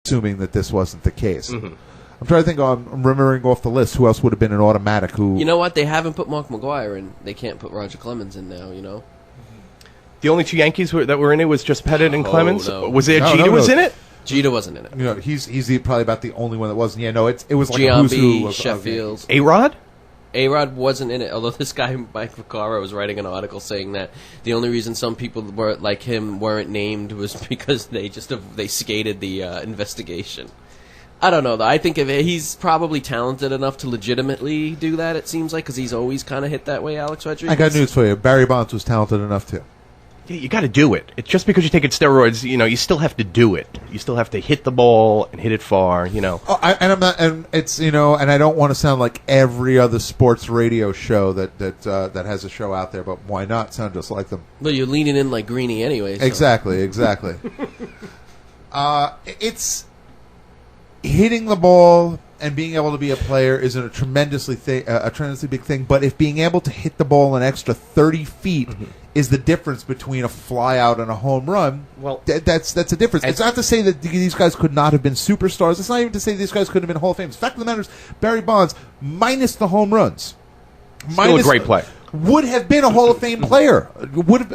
assuming that this wasn't the case. Mm-hmm. I'm trying to think. I'm remembering off the list who else would have been an automatic. Who you know what? They haven't put Mark McGwire in. They can't put Roger Clemens in now. You know. The only two Yankees that were in it was just Pettit and Clemens. No. Was there Jeter was in it? Jeter wasn't in it. You know, he's probably about the only one that wasn't. Yeah, no, it was like Giambi, a who's who of Sheffield. A-Rod? A-Rod wasn't in it, although this guy, Mike Vaccaro, was writing an article saying that the only reason some people were like him weren't named was because they skated the investigation. I don't know, though. I think he's probably talented enough to legitimately do that, it seems like, because he's always kind of hit that way, Alex Rodriguez. I got news for you. Barry Bonds was talented enough, too. Yeah, you got to do it. It's just because you're taking steroids, you still have to do it. You still have to hit the ball and hit it far, Oh, and it's and I don't want to sound like every other sports radio show that has a show out there, but why not sound just like them? Well, you're leaning in like Greeny anyway. So. Exactly. It's hitting the ball and being able to be a player isn't a tremendously big thing. But if being able to hit the ball an extra 30 feet is the difference between a fly out and a home run, well, that's a difference. It's not to say that these guys could not have been superstars. It's not even to say these guys couldn't have been Hall of Famers. The fact of the matter is, Barry Bonds, minus the home runs, still a great play. Would have been a Hall of Fame player.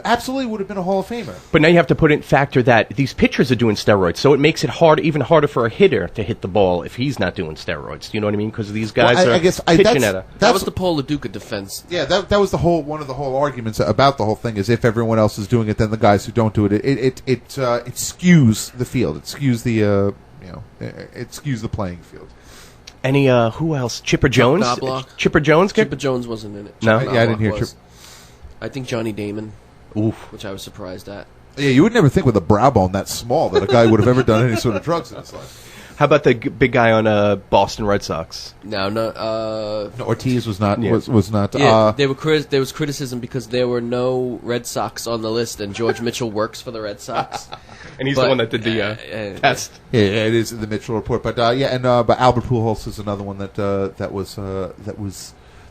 Absolutely would have been a Hall of Famer. But now you have to put in factor that these pitchers are doing steroids, so it makes it even harder for a hitter to hit the ball if he's not doing steroids. Do you know what I mean? Because these guys are pitching at a... That was the Paul Lo Duca defense. Yeah, that was one of the whole arguments about the whole thing is if everyone else is doing it, then the guys who don't do it, it skews the field. It skews it skews the playing field. Any, who else? Chipper Jones? Chipper Jones? Chipper Jones wasn't in it. No? Chipper I didn't hear Chipper. I think Johnny Damon. Oof. Which I was surprised at. Yeah, you would never think with a brow bone that small that a guy would have ever done any sort of drugs in his life. How about the big guy on Boston Red Sox? No, Ortiz was not. Yeah. Was not. Yeah, there was criticism because there were no Red Sox on the list, and George Mitchell works for the Red Sox. And he's the one that did the test. Yeah, it is in the Mitchell report. But but Albert Pujols is another one that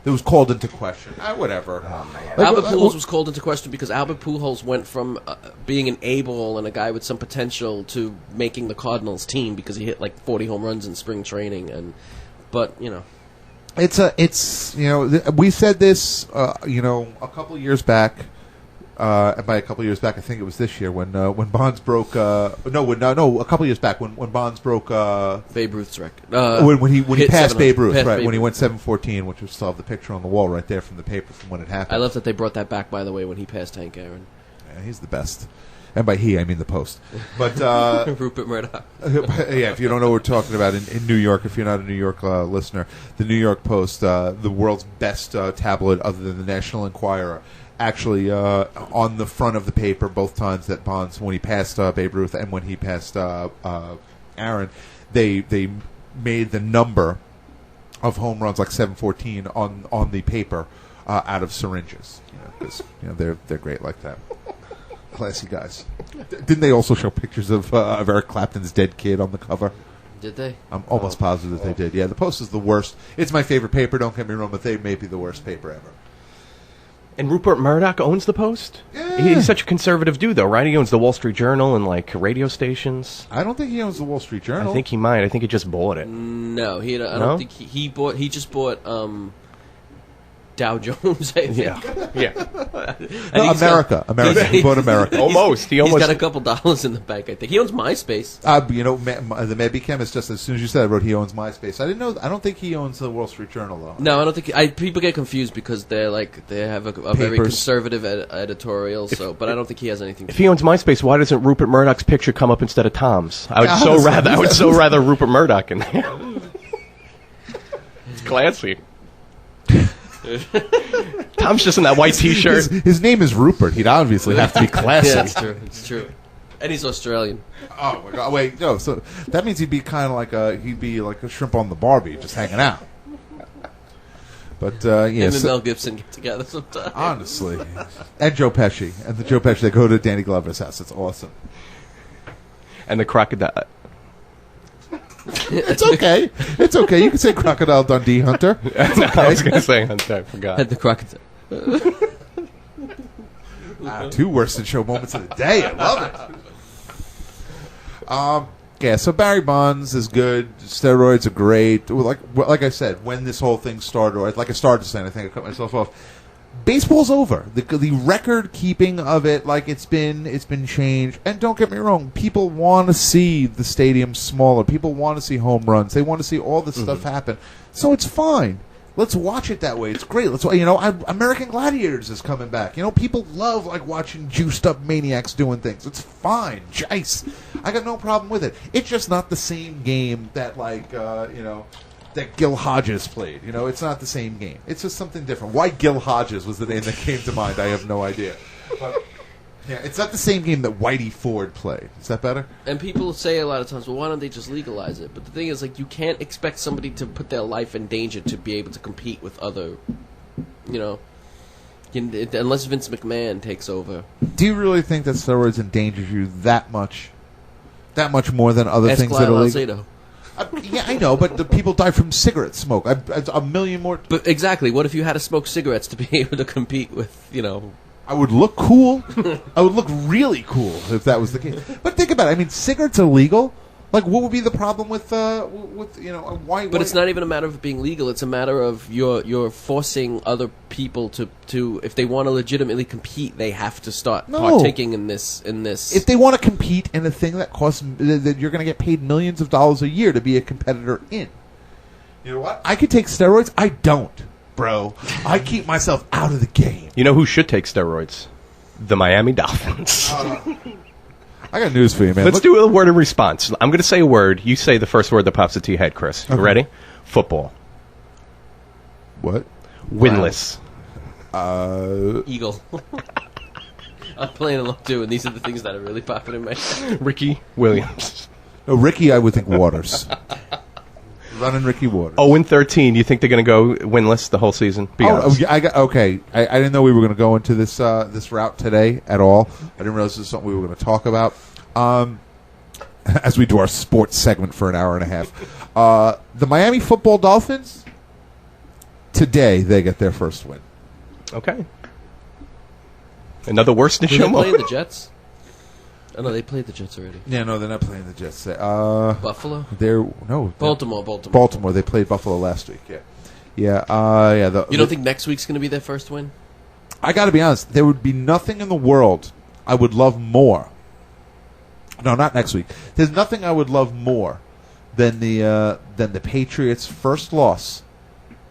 was called into question. Whatever. Albert Pujols was called into question because Albert Pujols went from being an A-ball and a guy with some potential to making the Cardinals team because he hit like 40 home runs in spring training. It's we said this a couple of years back. And by a couple of years back, I think it was this year when Bonds broke. A couple of years back when Bonds broke Babe Ruth's record. When he passed Babe Ruth, right? Babe When he Ruth. went 7-14, which was still have the picture on the wall right there from the paper from when it happened. I love that they brought that back, by the way, when he passed Hank Aaron. Yeah, he's the best. And by he, I mean the Post. But Rupert Murdoch. yeah, if you don't know what we're talking about in New York, if you're not a New York listener, the New York Post, the world's best tabloid other than the National Enquirer, actually on the front of the paper both times that Bonds, when he passed Babe Ruth and when he passed Aaron, they made the number of home runs like 714 on the paper out of syringes, because they're great like that. Classy guys. Didn't they also show pictures of Eric Clapton's dead kid on the cover? Did they? I'm almost positive they did. Yeah, the Post is the worst. It's my favorite paper, don't get me wrong, but they may be the worst paper ever. And Rupert Murdoch owns the Post? Yeah. He's such a conservative dude, though, right? He owns the Wall Street Journal and, radio stations. I don't think he owns the Wall Street Journal. I think he might. I think he just bought it. No, I don't think he bought. He just bought Dow Jones, I think. Yeah. America. He bought America. Almost. He's got a couple dollars in the bank, I think. He owns MySpace. The Medbichem is just as soon as you said, I wrote he owns MySpace. I didn't know. I don't think he owns the Wall Street Journal, though. No, I don't think. People get confused because they have a very conservative editorial. But I don't think he has anything. If he owns MySpace, why doesn't Rupert Murdoch's picture come up instead of Tom's? I would so rather Rupert Murdoch in there. It's classy. Tom's just in that white T-shirt. His name is Rupert. He'd obviously have to be classy. Yeah, that's true. It's true. And he's Australian. Oh my God! Wait, no. So that means he'd be kind of like a shrimp on the Barbie, just hanging out. But Him and Mel Gibson get together sometimes. Honestly, and Joe Pesci, they go to Danny Glover's house. It's awesome. And the crocodile. It's okay. It's okay. You can say Crocodile Dundee, Hunter. No, I was going to say Hunter. I forgot. And the crocodile. Two worst than show moments of the day. I love it. Yeah, so Barry Bonds is good. Steroids are great. Like I said, when this whole thing started, or like I started saying, I think I cut myself off. Baseball's over. The record keeping of it, like it's been changed. And don't get me wrong, people want to see the stadium smaller. People want to see home runs. They want to see all this stuff happen. So it's fine. Let's watch it that way. It's great. American Gladiators is coming back. People love watching juiced up maniacs doing things. It's fine. Jice. I got no problem with it. It's just not the same game that that Gil Hodges played. It's not the same game. It's just something different. Why Gil Hodges was the name that came to mind, I have no idea. But yeah, it's not the same game that Whitey Ford played. Is that better? And people say a lot of times, well, why don't they just legalize it? But the thing is, you can't expect somebody to put their life in danger to be able to compete with other, unless Vince McMahon takes over. Do you really think that steroids endanger you that much? That much more than other things that are legal? Yeah, I know, but the people die from cigarette smoke. A million more. But exactly, what if you had to smoke cigarettes to be able to compete with, I would look cool. I would look really cool if that was the case. But think about it. I mean, cigarettes are legal. What would be the problem with why? But it's not even a matter of being legal. It's a matter of you're forcing other people to if they want to legitimately compete, they have to start partaking in this. If they want to compete in a thing that costs that you're going to get paid millions of dollars a year to be a competitor in, you know what? I could take steroids. I don't, bro. I keep myself out of the game. You know who should take steroids? The Miami Dolphins. I got news for you, man. Let's do a word of response. I'm going to say a word. You say the first word that pops into your head, Chris. You ready? Football. What? Winless. Eagle. I'm playing along too, and these are the things that are really popping in my head. Ricky Williams. No, Ricky, I would think Waters. Running Ricky Waters. 0-13. You think they're going to go winless the whole season? Be honest. Okay. I didn't know we were going to go into this this route today at all. I didn't realize this is something we were going to talk about. As we do our sports segment for an hour and a half. The Miami Football Dolphins, today they get their first win. Okay. Another worse than Did they Shomo. play the Jets? Oh, no, they played the Jets already. Yeah, no, they're not playing the Jets. Buffalo? Baltimore. They played Buffalo last week. Yeah. You don't think next week's going to be their first win? I got to be honest. There would be nothing in the world I would love more. No, not next week. There's nothing I would love more than the Patriots' first loss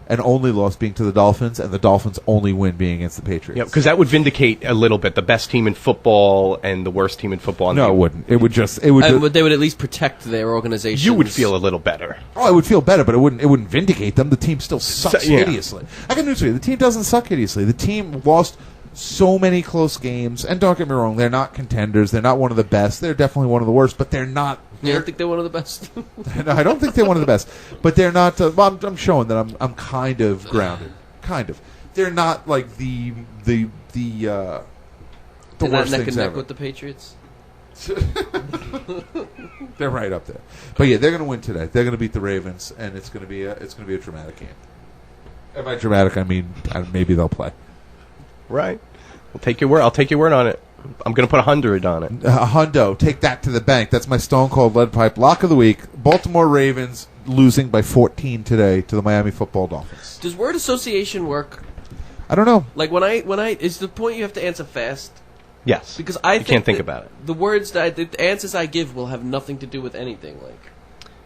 and only loss being to the Dolphins, and the Dolphins' only win being against the Patriots. Yeah, because that would vindicate a little bit the best team in football and the worst team in football. No, it wouldn't. It would just. They would at least protect their organization. You would feel a little better. Oh, I would feel better, but it wouldn't vindicate them. The team still sucks hideously. I got news for you. The team doesn't suck hideously. The team lost so many close games, and don't get me wrong, they're not contenders. They're not one of the best. They're definitely one of the worst, but they're not. You don't think they're one of the best? No, I don't think they're one of the best, but they're not. Well, I'm showing that I'm kind of grounded. Kind of. They're not like the worst neck things and neck ever. with the Patriots. They're right up there. But yeah, they're going to win today. They're going to beat the Ravens, and it's going to be a dramatic game. And by dramatic, I mean maybe they'll play. Right. I'll take your word on it. I'm going to put 100 on it. A hundo. Take that to the bank. That's my Stone Cold Lead Pipe lock of the week. Baltimore Ravens losing by 14 today to the Miami Football Dolphins. Does word association work? I don't know. Like when I is the point you have to answer fast? Yes. Because you can't think about it. The words the answers I give will have nothing to do with anything.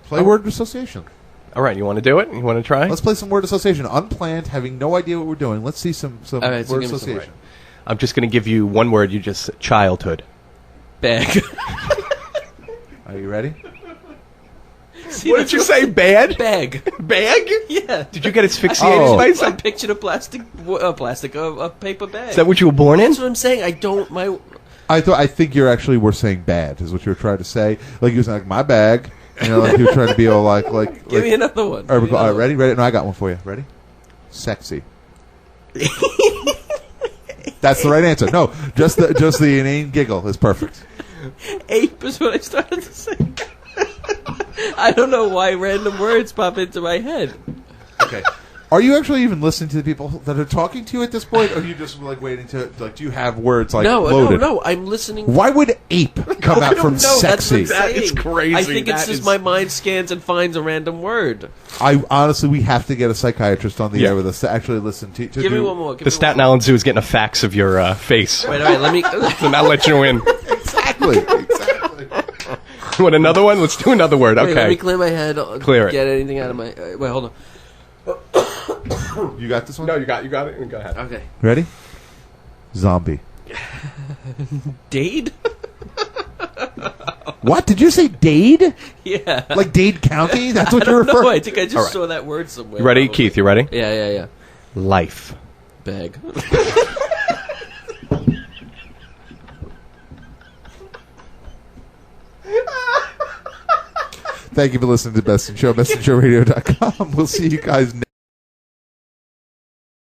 Play word association. All right, you want to do it? You want to try? Let's play some word association. Unplanned, having no idea what we're doing. Let's see some right, word association. I'm just going to give you one word. You just childhood. Bag. Are you ready? What did you say? Bad? Bag. Bag? Yeah. Did you get asphyxiated by I something? pictured a paper bag. Is that what you were born in? That's what I'm saying. I think you're actually were saying bad is what you were trying to say. Like you was like my bag. You know, like you were trying to be all like. Give me another one. All right, ready? No, I got one for you. Ready? Sexy. That's the right answer. No, just the inane giggle is perfect. Ape is what I started to say. I don't know why random words pop into my head. Okay. Are you actually even listening to the people that are talking to you at this point, or are you just like waiting to like? Do you have words like loaded? No. I'm listening. Why would ape come out from sexy? That is crazy. I think it's just my mind scans and finds a random word. I honestly, we have to get a psychiatrist on the air with us to actually listen to. Give me one more. The Staten Island Zoo is getting a fax of your face. Wait, let me. So now let you in. Exactly. You want another one? Let's do another word. Okay. Wait, let me clear my head. Clear it. Get anything out of my. Wait, hold on. You got this one? No, you got it. Go ahead. Okay. Ready? Zombie. Dade? What? Did you say Dade? Yeah. Like Dade County? That's what I you're don't know. referring I think I just saw that word somewhere. You ready, probably. Keith? You ready? Yeah. Life. Bag. Thank you for listening to Best in Show, bestinshowradio.com. We'll see you guys next